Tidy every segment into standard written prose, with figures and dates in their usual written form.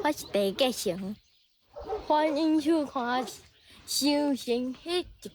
我是地格成，欢迎收看《修行迄一天》。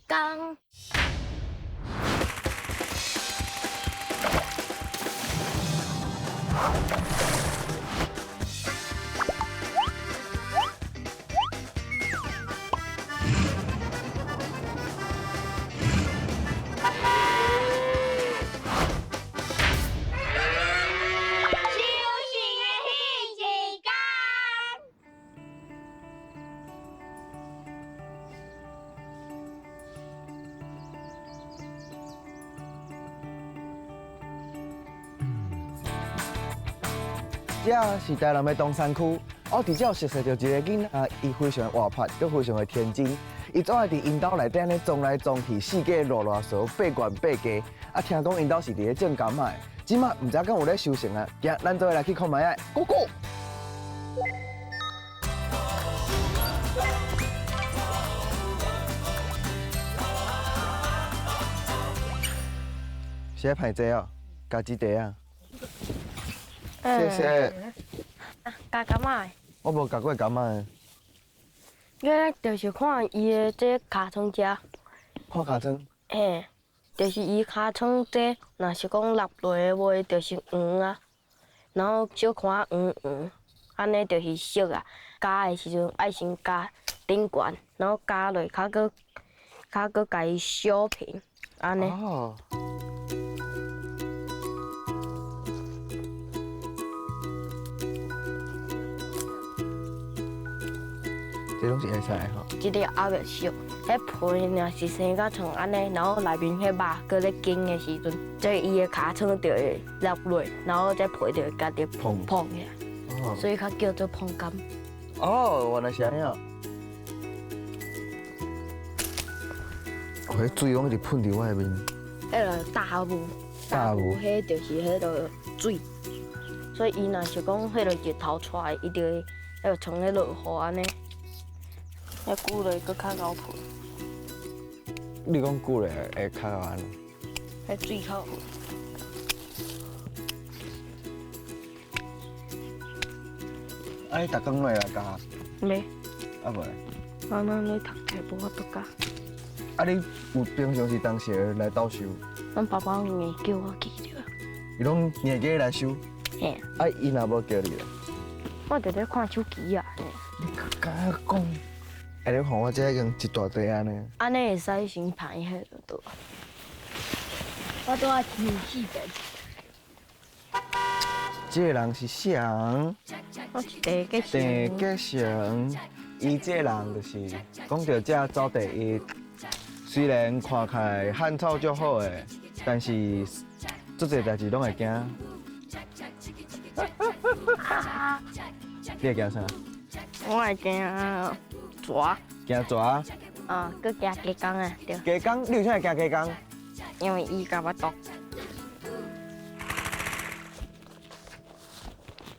这是台南的东山区，我伫这熟悉到一个囡仔，伊非常活泼，又非常的天真。伊总爱伫因兜内底安尼撞来撞去，四界落落扫，八关八家。啊，听讲因兜是伫咧种柑仔，即马唔知敢有咧收成啊？行，咱做伙来去看卖啊 ，Go Go！写歹济哦，加几袋啊？谢谢。加柑仔，我无夹过柑仔。我就是看伊的这尻川遮，看尻川。嘿，就是伊尻川这，若是讲落落的话，就是黄啊，然后小看黄黄，安尼就是熟啊。加的时阵爱先加顶悬，然后加落较搁家己小平，安尼。哦。这拢是会使的吼。这个还袂熟，迄皮若是生甲像安尼，然后内面迄肉搁咧筋的时阵，这伊的尻川就会落落，然后这皮就会家己蓬起来，哦。所以较叫做蓬柑。哦，原来是安尼哦。哦，迄水拢一直喷伫我的面。迄个大雾，迄就是迄个水，所以伊若是讲迄个日头出来，伊就会迄个像咧落雨安尼。遐久了佫较厚皮。你讲久了会较安？迄水较厚。啊，你逐工来加？没。啊无咧？我咱咧读册无法度教。啊，你有平常是当时来倒收？阮爸爸硬叫我去着。伊拢硬加来收？嘿。啊，伊若无叫你咧？我伫咧看手机啊。你敢讲？哎，你看我这已经一大堆安尼。安尼会使先排迄个倒。我拄仔抽四个。这个人是谁？我是第一个成。第一个成，伊这个人就是讲到这走第一。虽然看起来汉草足好诶，但是足侪代志拢会惊。你会惊啥？我会惊蛇。惊蛇？啊，佮惊鸡公啊，对。鸡公？你为啥会惊鸡公？因为伊甲我毒。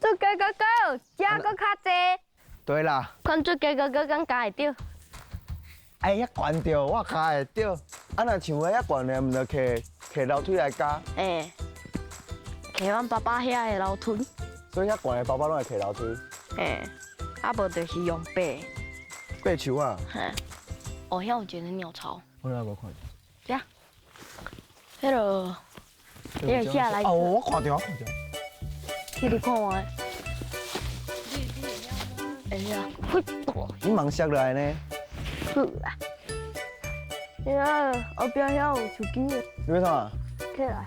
做鸡哥哥，食佮较济。对啦。看做鸡哥哥敢加会着？哎，遐悬着，我卡会着。啊，若像我遐悬的，毋着摕楼梯来加。嘿，摕阮爸爸遐的楼梯。所以遐悬的包包拢会摕楼梯。嘿，啊无就是用爬。爬树啊？嘿，哦，遐有一个鸟巢。我哪无看对啊，迄个，迄个下来。哦，我看着，我看着。去你看我。哎呀，会大。你忙摔落来呢？好啦。你看后壁遐有手机的。你要创？起来。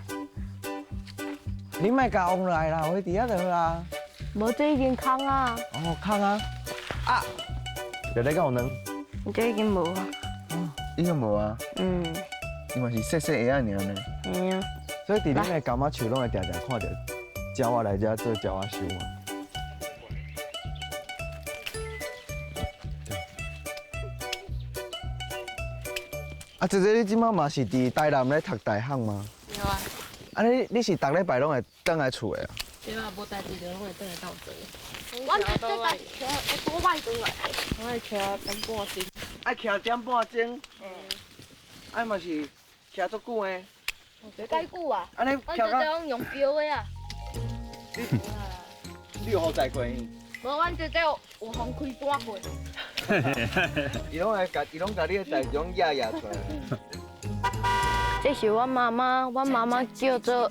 你莫甲往来啦，回伫遐就好啦。无，这已经空啊。哦，空啊！啊！就咧讲有卵。这已经无啊。哦，已经无啊。嗯。伊嘛是细细个仔尔呢。嘿啊。所以伫恁的柑仔树拢会常常看到鸟仔来遮做鸟仔收嘛。啊，姐姐，你即马嘛是伫台南咧读大学吗？有啊。啊，你是逐礼拜拢会倒来厝的啊？对啊，无代志就拢会倒来斗阵。我这个多摆转来，我会骑点半钟。爱骑点半钟。啊嘛是骑足久的。介久啊？安尼我这种用标的啊。你有好在过？无，阮这有风开半过。伊拢甲你的代志拢压出来。这是阮妈妈，阮妈妈叫做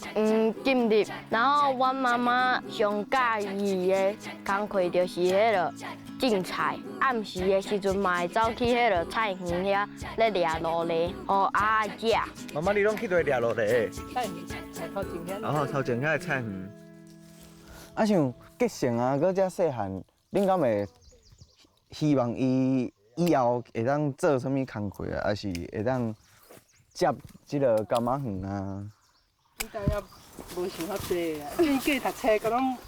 金丽，然后阮妈妈上介意的工课就是迄个种菜，暗时的时阵嘛会走去迄个菜园遐咧掠落梨，互鸭食。妈妈，你拢去对掠落嚟？菜园头前遐。然后头前遐的菜园。啊，像结成啊，搁遮细汉，恁敢会希望伊以后会当做啥物工课啊？还是会当接即个柑仔园啊？你当然无想遐济啊，因为读册，个拢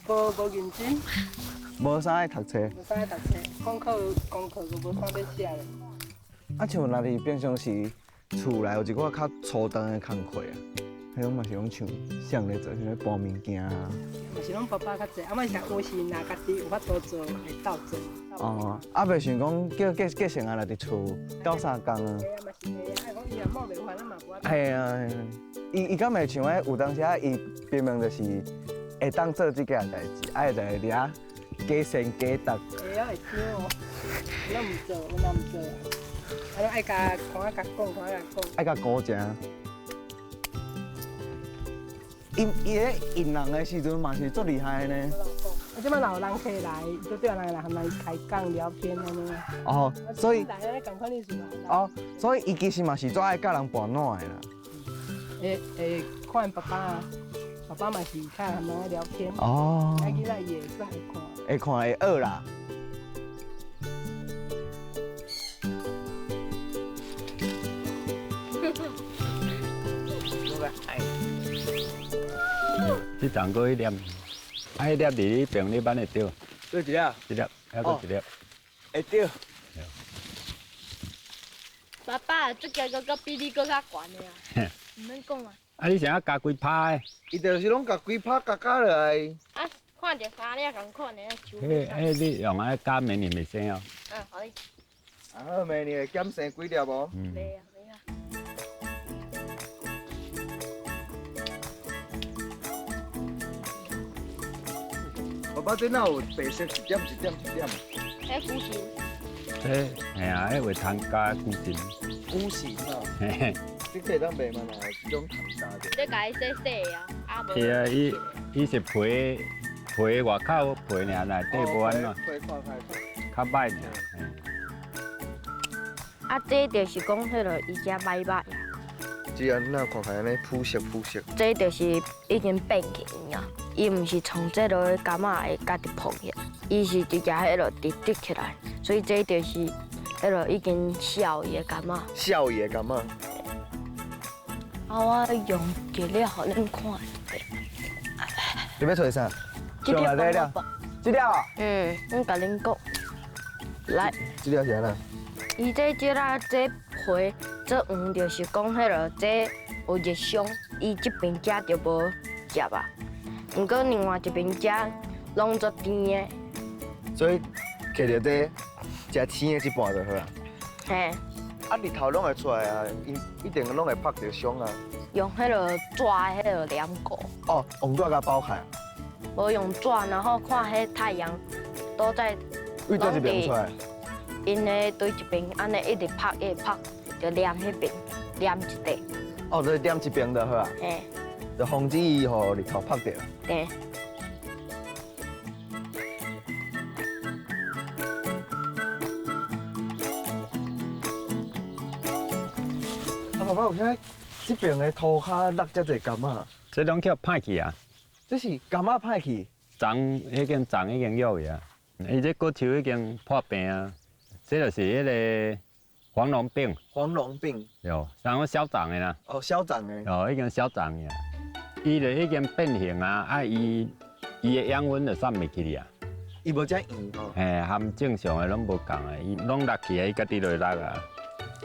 无认真，无啥爱读册。无啥爱读册，功课个无啥要写咧。啊，像若是平常时厝内有一寡较粗重的工课啊，迄种嘛是拢像谁咧做，像咧搬物件啊。嘛是拢爸爸较济，啊，莫是有时若家己有法度做，会斗做。哦，啊，袂想讲叫结成啊，来伫厝斗相共啊。嘿啊，嘛是嘿啊，爱讲伊若某袂烦，咱嘛无法。系啊，伊敢会像迄有当时啊，伊明明就是会当做即件代志，啊，就会遐假先假读。会啊，会听哦，咱毋做，阮哪毋做啊？啊，拢爱甲看啊甲讲，看啊甲讲。爱甲古正。伊咧引人的时阵嘛是足厉害的呢。啊，即摆若有人客来，就对人来和人开讲聊天安尼啊。哦，所以大家咧共款意思嘛。哦，所以伊其实嘛是最爱甲人博暖的啦。会看爸爸啊，爸爸嘛是较和人咧聊天。哦。啊，囡仔伊会算会看。会看会学啦。你当过一粒，啊，迄粒伫你平你班会着，对一粒，一粒，还佫一粒。会着。爸爸，这个比你更较悬的啊！唔免讲啊！啊，你想要加几拍的？伊就是拢甲规拍加落来。啊，看着三粒共款的，手。你用啊加明年袂生哦。好哩。啊，明年会减生几粒无？袂啊。爸爸这哪有白色一点一点一点？迄古神。嘿啊，迄会通加固形。古神啊！嘿嘿。你可以当卖嘛啦，这种糖加的。你家己洗洗啊，啊无。是啊，伊是皮外口皮尔，内底无安怎，皮看开。较歹尔。啊，这就是讲迄个伊遮歹歹啊。只安那看起来安尼朴实朴实。这就是已经变形啊！伊毋是从这落的柑仔会家己碰起来，伊是直接迄落直直起来，所以这就是迄落已经消伊的柑仔。少爷干嘛？啊，我用一粒互恁看。你要找啥？这粒上来这粒这粒啊？我甲恁讲，来，这粒是安那？伊这啦，这皮这黄就是讲迄落这有热伤，伊这边食就无食啊。毋过另外一边食拢做甜的。所以摕着这食青的一半就好啊。嘿，啊，日头拢会出来啊，一定拢会拍着伤啊。用迄落纸迄落黏固，哦，用纸甲包开，无用纸，然后看迄太阳都在为倒一边出来。因的对一边安尼一直拍一直拍，就黏迄边黏一块。哦，就是点一边就好啊，嘿，就防止伊互日头拍着。对。啊，爸爸有遐这边的涂骹落遮侪柑啊，这拢叫歹去啊，这是柑啊歹去。长已经弱去啊，伊这骨头已经破病啊，这就是迄个黄龙病，黄龙病哟，然后消长的啦，哦，消长的。哦，已经消长去啊，伊就已经变形啊，啊伊的养分就散袂去啊，伊无遮圆哦。嘿，含正常的拢无共啊，伊拢落去啊，伊家己就会落啊，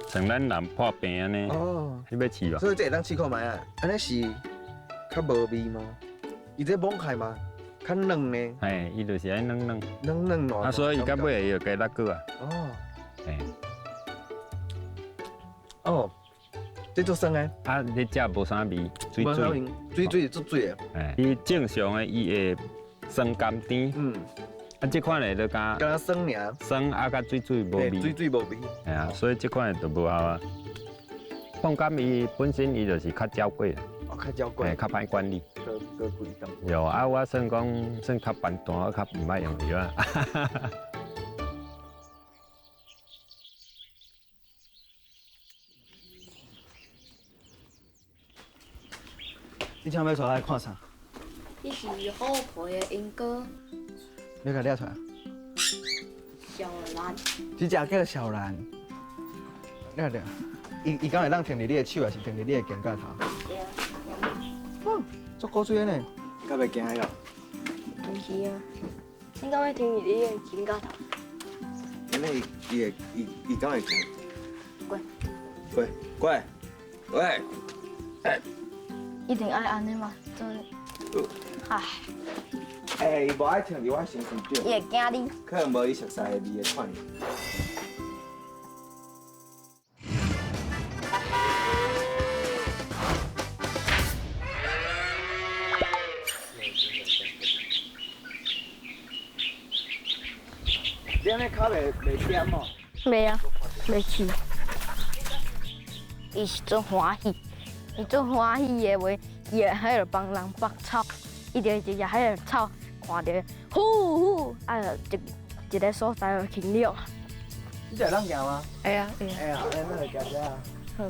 像咱人破病安尼，哦，你要试无？所以这会当试看卖啊，安尼是较无味吗？伊这崩开吗？较嫩呢？嘿，伊就是爱软软，嫩软。啊，所以伊到尾伊就加落去啊，哦嘿，哦，这做酸的。啊，你食无啥味，水水，水水足水的。嘿，伊正常的伊会酸甘甜。嗯，啊，这款的就加敢若酸尔，酸啊，甲水水无对，味。水无味。系啊，所以这款的就无效啊。放柑伊本身伊就是较娇贵，哦，较娇贵，较歹管理。个贵淡。有啊，我算讲算较笨蛋，我较唔捌用药啊。你请要出来看啥？这是好皮的英哥你甲抓出来。小兰，这只叫小兰。你看着，伊敢会当停伫你的手，还是停伫你的肩胛头？足古锥呢，敢袂惊个？不是啊，你敢会听你的肩胛头？因为伊敢会惊？乖，乖乖，喂，一定爱安尼嘛，唉，伊无爱停伫我身躯顶，伊会惊你。可能无伊熟悉的味的款。你安尼脚袂点哦？袂啊，袂去。伊是真欢喜，伊真欢喜的话，伊会喺度帮人拔草，伊就直接喺度草，看到呼呼，啊就一个所在就停了。你会当行吗？会啊会啊。哎呀，安尼就行者啊。好。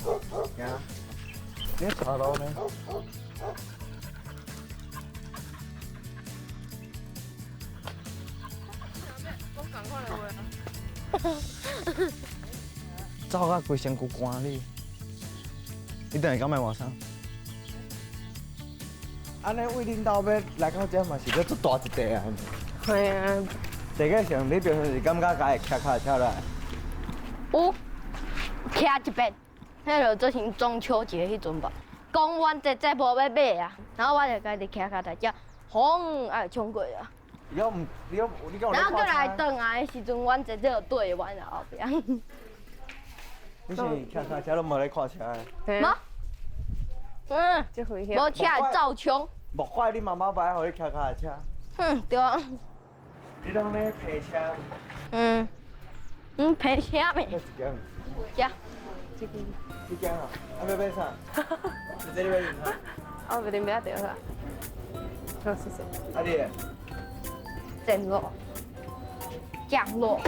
行。你茶路呢？走到规身躯寒你，你等下敢卖换衫？安尼为恁兜要来到这嘛是要足大一地啊！系啊，地个上你平常是感觉家会骑脚车来？有徛一遍，迄落做成中秋节迄阵吧。公园这无要买啊，然后我就家己徛脚台只，轰啊冲过啊。你敢有然后过来转来的时阵，阮这就对阮后壁。你是骑脚车都无咧看车的？无，无车照冲。莫怪你妈妈不爱互你骑脚车。对啊。你拢咧陪车？陪车咩？这一间。呀。这间啊，要买啥？你这里要饮哈？哦，不对，不要掉了。好，谢谢。啊你？正落，降落，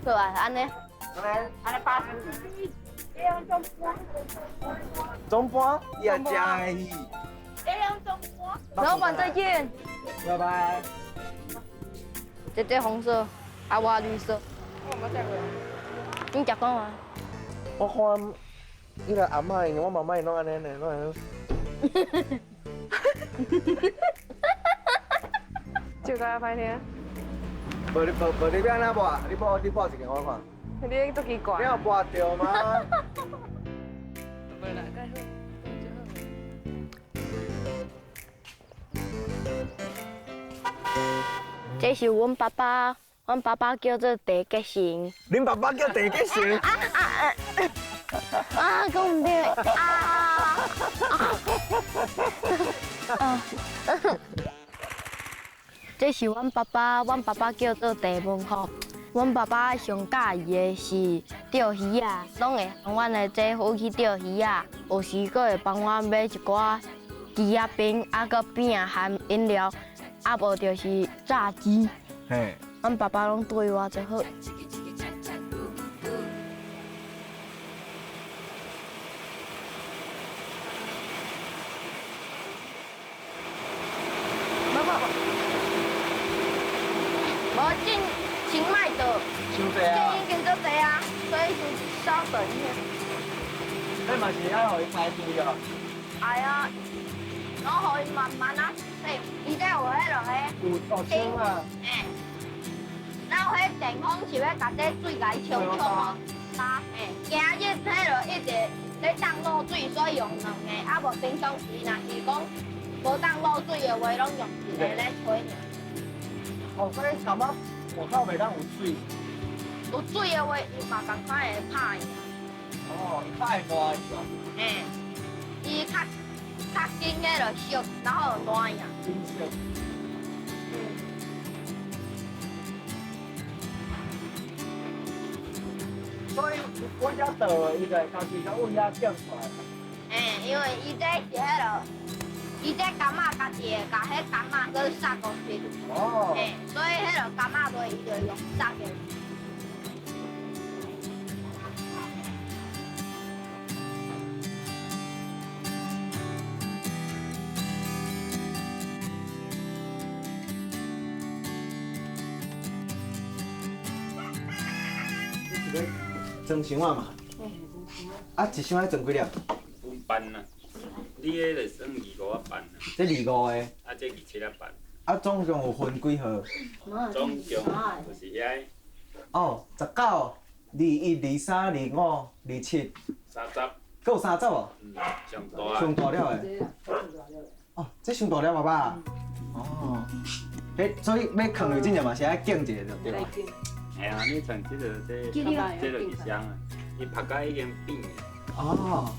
对吧？安尼，安尼80。中盘也加一。老板再见。拜拜。这红色，啊我绿色。你食过吗？我看伊个阿嬷因我妈妈因拢安尼呢，拢安尼。就该拍天，无你要安怎播？你播一个我看。你都奇怪。你有播到吗？没啦，该好。这是阮爸爸，阮爸爸叫做地吉成。恁爸爸叫地吉成。啊，讲唔对这是阮爸爸，阮爸爸叫做地文福。阮爸爸上喜欢的是钓鱼啊，拢会帮阮的姐夫去钓鱼啊，有时佫会帮我买一寡鸡仔饼，啊佫饼含饮料，啊无就是炸鸡。嘿。阮爸爸拢对我最好。无真卖到，这已经足济啊，所以是稍等一下。你嘛是爱互伊开猪个？哎呀，我互伊慢慢啊，伊这有迄落有枪啊。然后迄电风是要甲这水甲伊冲哦，今日迄落一直咧当漏水，所以用2个，啊无平常时若是讲无当漏水的话，拢用1个咧吹尔。哦，所以感觉外口袂当有水。有水的话，伊嘛共款会拍伊。哦，伊拍会烂是吧？伊较紧迄落熟，然后烂呀。真熟。所以我遮倒的，伊就会家己甲阮遐捡出来。因为伊这是迄落，伊这柑仔家己会甲迄柑仔去杀公去。哦。所以迄落柑仔糜伊就用杀的。装箱啊嘛。啊，一箱要装几粒？有班啊，你迄就算25啊班啊，这25个。啊这27啊班，啊，总共有分几号？总共就是遐哦，19、21、23、25、27， 30，搁有30哦。上大上大了的。哦，这上大了爸爸。哦。所以要放入进去嘛，是爱拣一个对吧？哎呀，你像这个这就是香啊，伊拍甲已经变了，哦。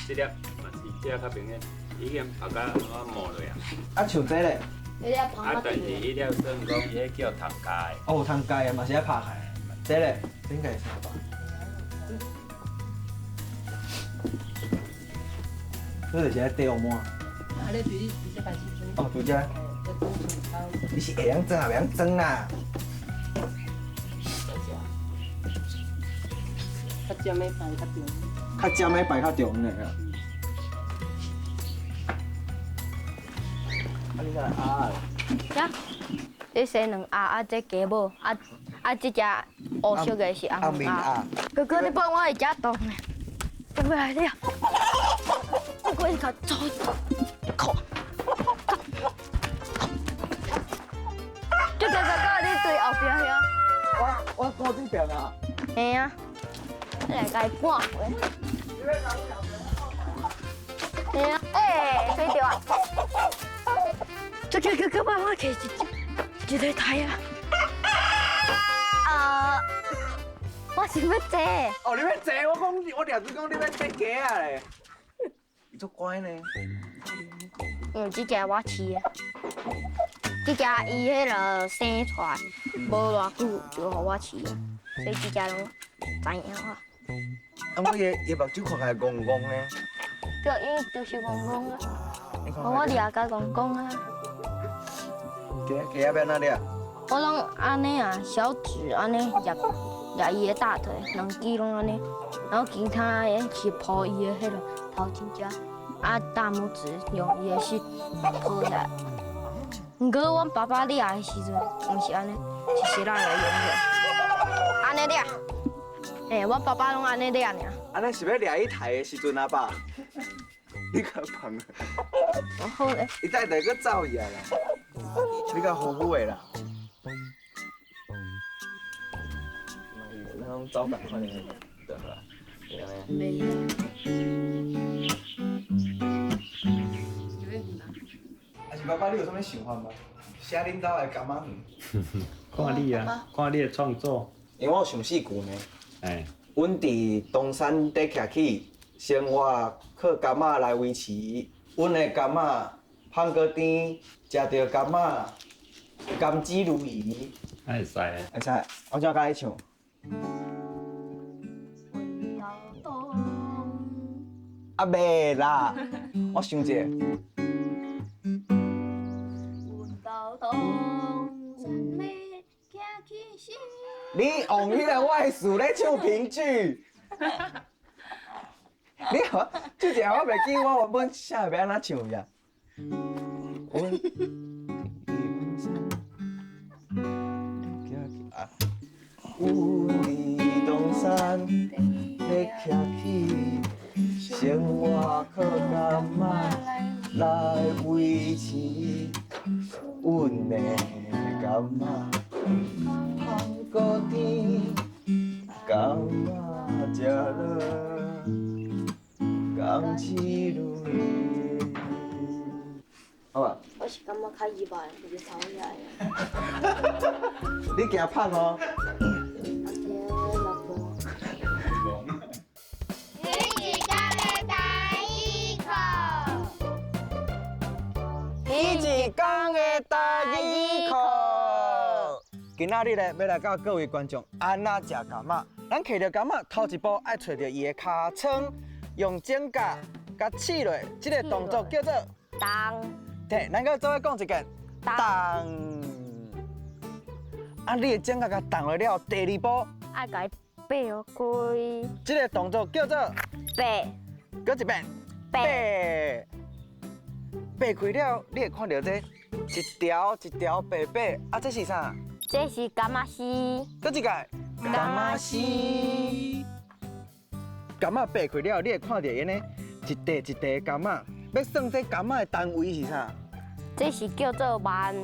这粒嘛是这较平的，已经拍甲我磨落啊。啊，像这咧。啊，但是伊了算讲伊迄叫糖加的。哦，通介的嘛是爱拍开。这咧，这应该是啥吧？这就是爱吊满。啊，你对你这摆时阵，哦，对这。要装葱头。你是会晓装啊，袂晓装啦。较尖的摆较重。较尖的摆较重的啊。啊，你再来啊。呀，这生两鸭，这鸡母，这只乌色的是红鸭。哥哥，你帮我会吃冻的，等不来了。我过去甲走，靠！这个哥哥，你对后边遐。我过这边啊。嘿啊，你来甲伊赶回。嘿啊，飞掉啊！这个哥哥帮我摕一个台啊！我想要坐。哦，你要坐，我俩子讲你要坐鸡啊嘞。你足乖呢。因为这只我饲的，这只伊迄落生出来无偌久就互我饲的，所以这只拢知影啊。啊，我伊目睭看起来戆戆呢。对，因为就是公公啊，我掠甲公公啊。鸡仔要哪里啊？我拢安尼啊，小指安尼抓伊的大腿，两支拢安尼，然后其他的是抱伊的迄落头前只，啊大拇指用伊的手抱起来。毋过阮爸爸掠的时阵，毋是安尼，是咱的用的，安尼掠。阮爸爸拢安尼掠尔。安尼是要掠伊台的时阵啊爸？你较胖啊！好咧。伊等下个走伊啊啦，你较好母的啦。那种走赶快的，对啦。袂啊。啊是爸爸，你有啥物想法吗？写恁兜的柑仔园。看你啊，看你的创作。因为我有上4句呢。哎。阮伫东山底徛起，生活靠柑仔来维持。阮的柑仔芳果甜，食着柑仔，甘之如饴。会使啊。会使，我怎甲你唱？啊袂啦，我想者。你用迄个外事咧唱评剧？你这一下我袂记，我原本写要安怎唱呀？阮伫东山咧徛起，生活靠柑仔来维持，阮的柑仔。芳果甜，柑仔食了，甘之如饴。好吧。我是感觉较意外，就是吵起来。你惊拍哦。第一讲的第一课。今仔日咧要来教各位观众安怎食柑仔，咱摕着柑仔，头一步爱找着伊的尻川，用剪甲甲刺落，这个动作叫做当对，咱搁做伙讲一遍，动。啊，你的剪甲甲动落了，第二步，爱甲伊爬开，这个动作叫做爬搁一遍，爬爬开了，你会看到这一条一条白白，啊，这是啥？这是柑仔丝，搁一个柑仔丝。柑仔爬开了，你会看到因呢一块一块的柑仔。要算这柑仔的单位是啥？这是叫做万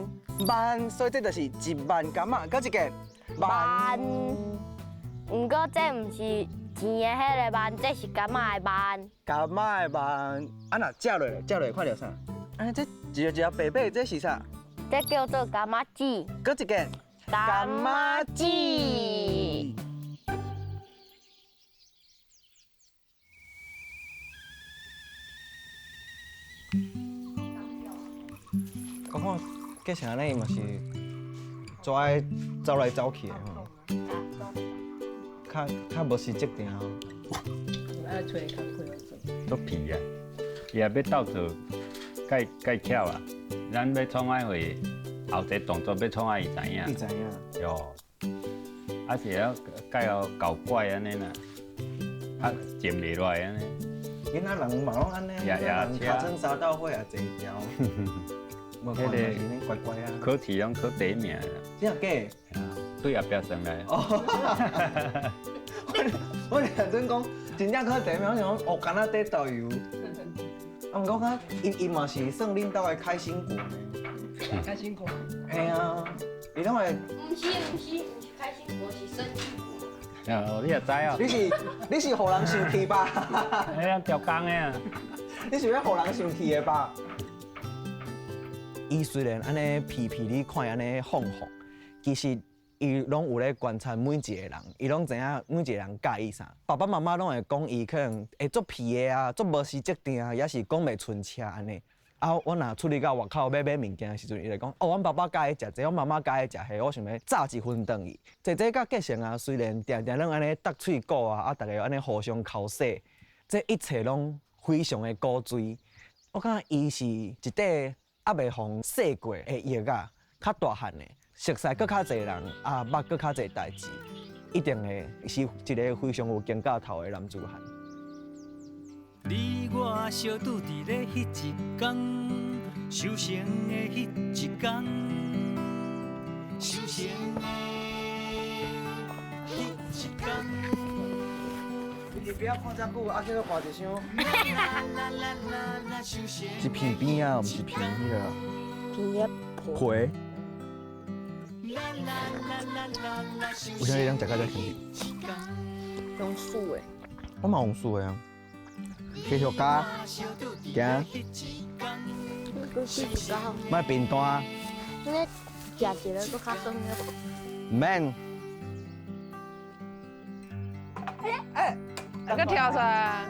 万，所以这就是1万柑仔。搁一个万。毋过这毋是钱的迄个万，这是柑仔的万。柑仔的万，啊那接落来看到啥？啊，这一条白白，这是啥？这叫做柑仔籽，搁一个柑仔籽。我看计成安尼嘛是做爱走来走去的吼，较无实质定吼。爱找工课做。足皮啊！伊也要斗做，介巧啊！咱要创爱会后一个动作要创爱伊知影。你知影？哟，啊是要介要搞怪安尼啦，啊静袂落来安尼。囡仔人嘛拢安尼，呀人尻川沙道会也坐条，无看就是呢乖乖啊。考试拢考第一名啦，真假？对后壁上来。哦，我认真讲，真正考第一名，我想讲哦，敢若伫导游。啊，毋过讲伊嘛是算恁兜的开心果呢。开心果。嘿啊，伊拢会。毋是开心果，是生气果。哦，你也知哦。你是互人生气吧？哎，调工的啊。你是要互人生气的吧？伊虽然安尼皮皮你看安尼放放，其实伊拢有咧观察每一个人，伊拢知影每一个人介意啥。爸爸妈妈拢会讲伊可能会足皮的啊，足无实质定啊，也是讲袂顺车安尼。啊，我若出去到外口买物件的时阵，伊就讲哦，阮爸爸介意食这，阮妈妈介意食迄，我想要炸一份顿伊。这甲继承啊，虽然定定拢安尼搭喙鼓啊，逐个安尼互相口舌，这一切拢非常的古锥。我感觉伊是一块还袂互洗过的药啊，较大汉的，熟悉搁较侪人啊，捌搁较侪代志，一定会是一个非常有肩胛头的男子汉。你我相拄伫咧迄一天，修成的迄一天，修成的迄一天。你不要看遮久，啊，叫做看一箱。啦啦啦啦，修成。是片边啊，毋是片迄个。片叶皮。有啥人食到遮甜甜？用素的。我嘛用素的啊。继续加，行。莫平淡。你食一个搁较酸个。唔免。那个跳出来。